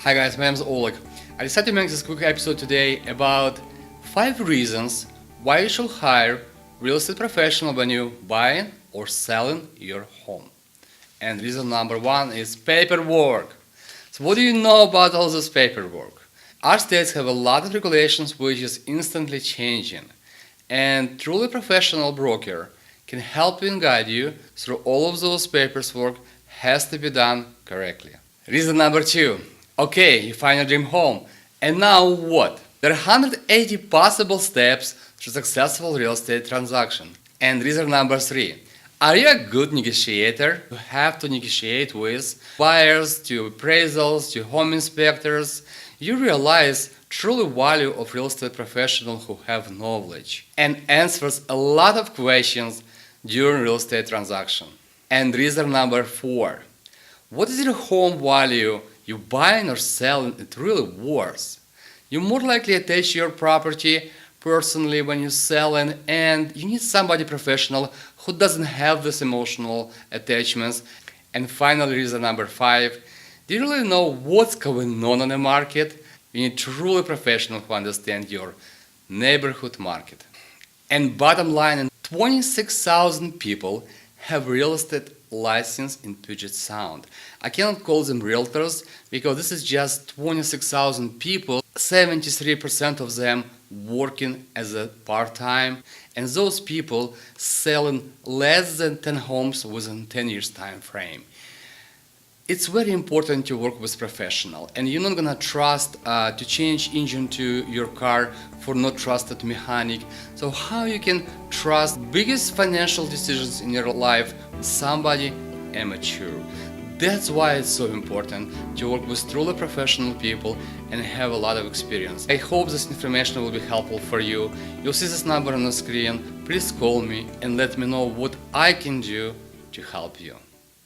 Hi guys, my name is Oleg. I decided to make this quick episode today about 5 reasons why you should hire real estate professional when you buying or selling your home. And reason number 1 is paperwork. So what do you know about all this paperwork? Our states have a lot of regulations which is instantly changing, and truly professional broker can help you and guide you through all of those paperwork has to be done correctly. Reason number 2. Okay, you find your dream home, and now what? There are 180 possible steps to successful real estate transaction. And reason number 3. Are you a good negotiator? You have to negotiate with buyers, to appraisals, to home inspectors. You realize true value of real estate professionals who have knowledge and answers a lot of questions during real estate transaction. And reason number 4. What is your home value you buying or selling it really worth? You're more likely attach your property personally when you're selling, and you need somebody professional who doesn't have this emotional attachments. And finally, reason number 5, do you really know what's going on the market? You need truly professional who understand your neighborhood market. And bottom line, 26,000 people have real estate license in Puget Sound. I cannot call them realtors because this is just 26,000 people, 73% of them working as a part-time, and those people selling less than 10 homes within 10 years time frame. It's very important to work with professional, and you're not gonna trust to change engine to your car for not trusted mechanic. So how you can trust biggest financial decisions in your life with somebody amateur? That's why it's so important to work with truly professional people and have a lot of experience. I hope this information will be helpful for you. You'll see this number on the screen. Please call me and let me know what I can do to help you.